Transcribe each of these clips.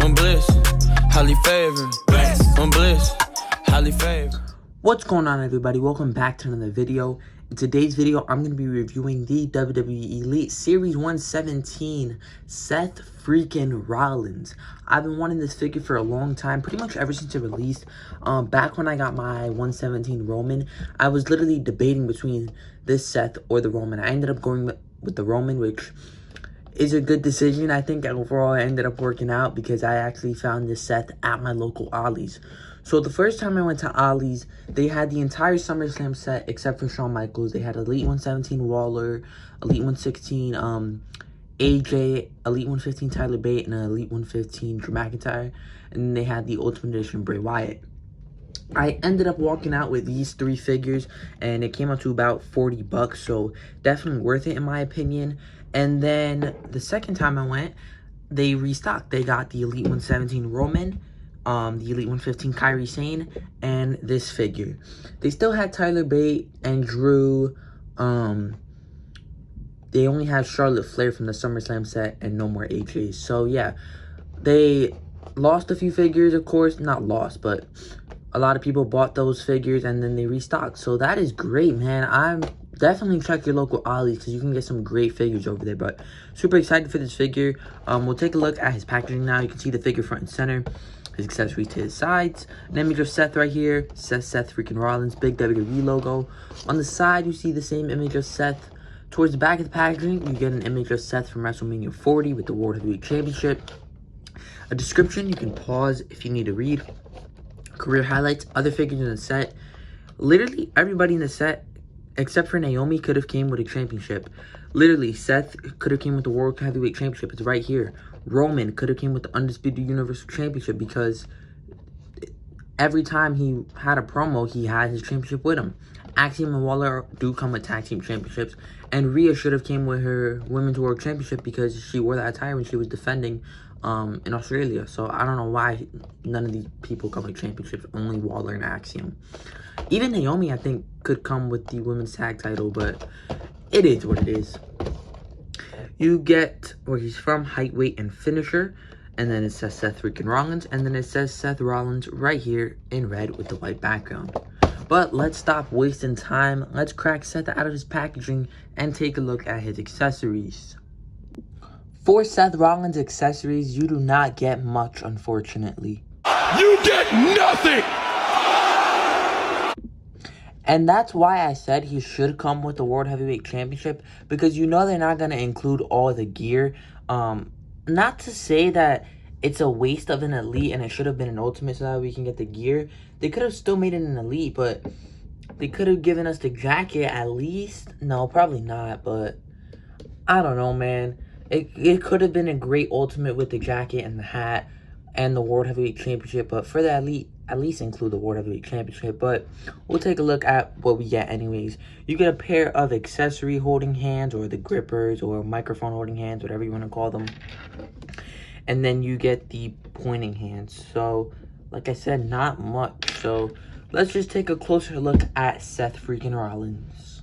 I'm bliss, highly favored. I'm bliss, highly favored. What's going on, everybody? Welcome back to another video. In today's video, I'm going to be reviewing the WWE Elite Series 117 Seth freaking Rollins. I've been wanting this figure for a long time, pretty much ever since it released. Back when I got my 117 Roman, I was literally debating between this Seth or the Roman. I ended up going with the Roman, which is a good decision. I think overall it ended up working out because I actually found this Seth at my local Ollie's. So the first time I went to Ollie's, they had the entire SummerSlam set except for Shawn Michaels. They had Elite 117 Waller, Elite 116 AJ, Elite 115 Tyler Bate, and Elite 115 Drew McIntyre. And then they had the Ultimate Edition Bray Wyatt. I ended up walking out with these three figures, and it came out to about 40 bucks, so definitely worth it in my opinion. And then the second time I went, they restocked. They got the Elite 117 Roman, the Elite 115 Kairi Sane, and this figure. They still had Tyler Bate and Drew. They only had Charlotte Flair from the SummerSlam set and no more AJ. So yeah, they lost a few figures, of course. Not lost, but a lot of people bought those figures and then they restocked. So that is great, man. I'm definitely check your local Ollie's because you can get some great figures over there. But super excited for this figure. We'll take a look at his packaging now. You can see the figure front and center, his accessories to his sides, an image of Seth right here. Seth freaking Rollins, big WWE logo. On the side, you see the same image of Seth. Towards the back of the packaging, you get an image of Seth from WrestleMania 40 with the World Heavyweight Championship. A description you can pause if you need to read. Career highlights, other figures in the set. Literally everybody in the set except for Naomi could have came with a championship. Literally Seth could have came with the World Heavyweight Championship. It's right here. Roman could have came with the Undisputed Universal Championship because every time he had a promo, he had his championship with him. Axiom and Waller do come with tag team championships, and Rhea should have came with her Women's World Championship because she wore that attire when she was defending in Australia. So I don't know why none of these people come with championships, only Waller and Axiom. Even Naomi, I think, could come with the women's tag title, but it is what it is. You get where he's from, height, weight, and finisher, and then it says Seth freaking Rollins, and then it says Seth Rollins right here in red with the white background. But let's stop wasting time. Let's crack Seth out of his packaging and take a look at his accessories. For Seth Rollins accessories, you do not get much, unfortunately. You get nothing! And that's why I said he should come with the World Heavyweight Championship, because you know they're not going to include all the gear. Not to say that it's a waste of an Elite and it should have been an Ultimate so that we can get the gear. They could have still made it an Elite, but they could have given us the jacket at least. No, probably not, but I don't know, man. It could have been a great Ultimate with the jacket and the hat and the World Heavyweight Championship, but for the Elite, at least include the World Heavyweight Championship. But we'll take a look at what we get anyways. You get a pair of accessory holding hands, or the grippers, or microphone holding hands, whatever you want to call them. And then you get the pointing hands. So, like I said, not much. So, let's just take a closer look at Seth freaking Rollins.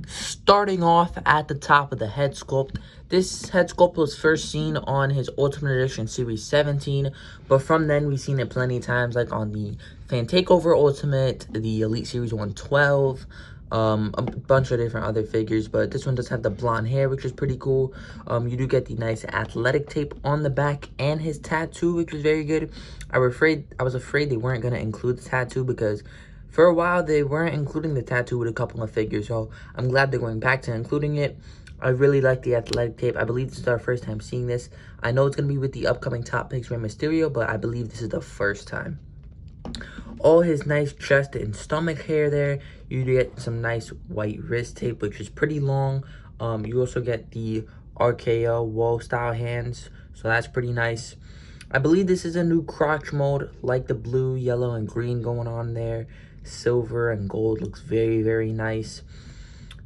Starting off at the top of the head sculpt. This head sculpt was first seen on his Ultimate Edition Series 17, but from then we've seen it plenty of times, like on the Fan Takeover Ultimate, the Elite Series 112, a bunch of different other figures, but this one does have the blonde hair, which is pretty cool. You do get the nice athletic tape on the back and his tattoo, which is very good. I was afraid they weren't going to include the tattoo because for a while they weren't including the tattoo with a couple of figures, so I'm glad they're going back to including it. I really like the athletic tape. I believe this is our first time seeing this. I know it's going to be with the upcoming top picks Rey Mysterio, but I believe this is the first time. All his nice chest and stomach hair there. You get some nice white wrist tape, which is pretty long. You also get the RKO wall style hands, so that's pretty nice. I believe this is a new crotch mold, like the blue, yellow, and green going on there. Silver and gold looks very, very nice.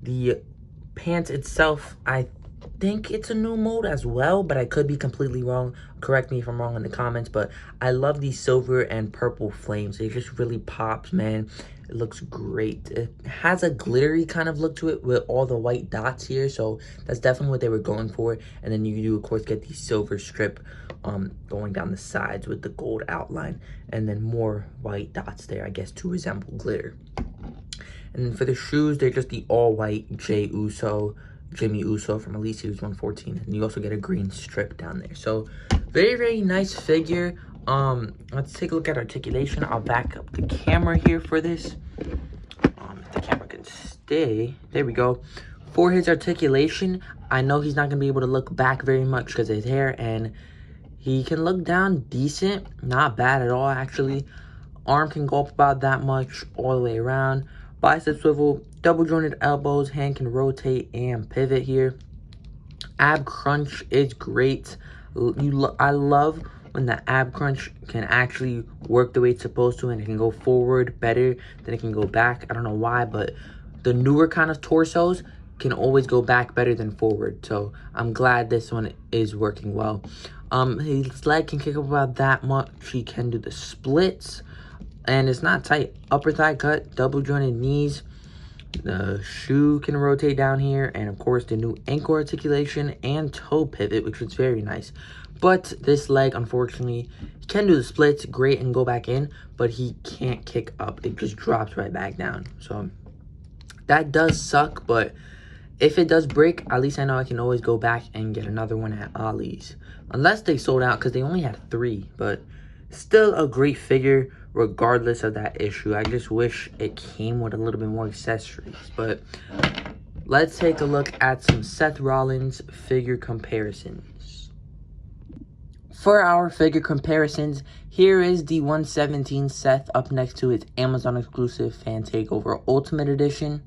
The pants itself, I think it's a new mold as well, but I could be completely wrong. Correct me if I'm wrong in the comments, but I love these silver and purple flames. It just really pops, man. It looks great. It has a glittery kind of look to it with all the white dots here, so that's definitely what they were going for. And then you do, of course, get the silver strip going down the sides with the gold outline, and then more white dots there, I guess, to resemble glitter. And then for the shoes, they're just the all-white Jimmy Uso from Elite Series 114. And you also get a green strip down there. So, very, very nice figure. Let's take a look at articulation. I'll back up the camera here for this. If the camera can stay. There we go. For his articulation, I know he's not going to be able to look back very much because of his hair. And he can look down decent. Not bad at all, actually. Arm can go up about that much all the way around. Bicep swivel, double jointed elbows, hand can rotate and pivot here. Ab crunch is great. I love when the ab crunch can actually work the way it's supposed to, and it can go forward better than it can go back. I don't know why, but the newer kind of torsos can always go back better than forward. So I'm glad this one is working well. His leg can kick up about that much. He can do the splits. And it's not tight. Upper thigh cut, double jointed knees. The shoe can rotate down here. And of course, the new ankle articulation and toe pivot, which is very nice. But this leg, unfortunately, he can do the splits great and go back in. But he can't kick up. It just drops right back down. So that does suck. But if it does break, at least I know I can always go back and get another one at Ollie's. Unless they sold out, because they only had 3. But still a great figure. Regardless of that issue, I just wish it came with a little bit more accessories. But let's take a look at some Seth Rollins figure comparisons. For our figure comparisons, here is the 117 Seth up next to his Amazon exclusive Fan Takeover Ultimate Edition.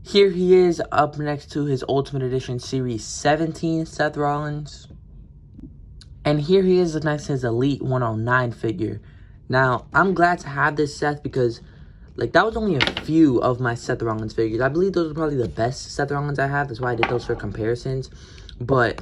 Here he is up next to his Ultimate Edition Series 17 Seth Rollins. And here he is next to his Elite 109 figure. Now, I'm glad to have this Seth because, like, that was only a few of my Seth Rollins figures. I believe those are probably the best Seth Rollins I have. That's why I did those for comparisons. But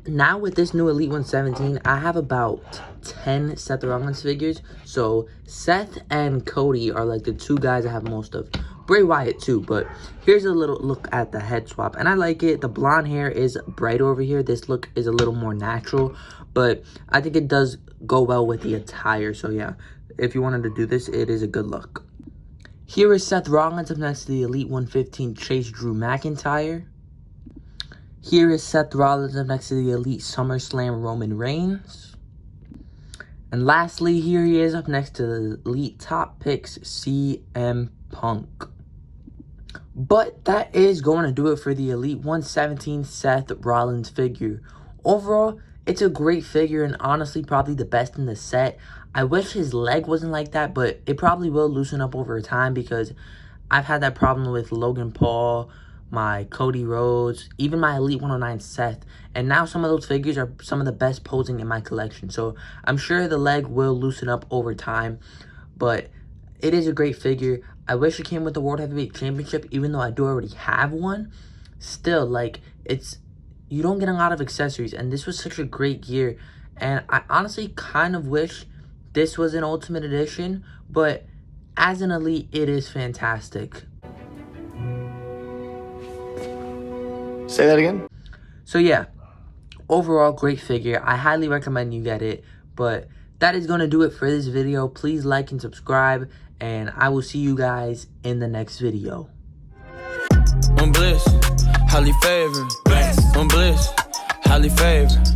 now with this new Elite 117, I have about 10 Seth Rollins figures. So, Seth and Cody are, like, the 2 guys I have most of. Bray Wyatt, too. But here's a little look at the head swap. And I like it. The blonde hair is bright over here. This look is a little more natural. But I think it does go well with the attire. So, yeah, if you wanted to do this, it is a good look. Here is Seth Rollins up next to the Elite 115 Chase Drew McIntyre. Here is Seth Rollins up next to the Elite SummerSlam Roman Reigns. And lastly, here he is up next to the Elite Top Picks CM Punk. But that is going to do it for the Elite 117 Seth Rollins figure. Overall, it's a great figure and honestly probably the best in the set. I wish his leg wasn't like that, but it probably will loosen up over time because I've had that problem with Logan Paul, my Cody Rhodes, even my Elite 109 Seth. And now some of those figures are some of the best posing in my collection. So I'm sure the leg will loosen up over time, but it is a great figure. I wish it came with the World Heavyweight Championship, even though I do already have one. Still, like, you don't get a lot of accessories, and this was such a great gear. And I honestly kind of wish this was an Ultimate Edition, but as an Elite, it is fantastic. Say that again? So yeah, overall, great figure. I highly recommend you get it, but that is going to do it for this video. Please like and subscribe, and I will see you guys in the next video. I'm bliss, highly favored. I'm bliss, highly favored.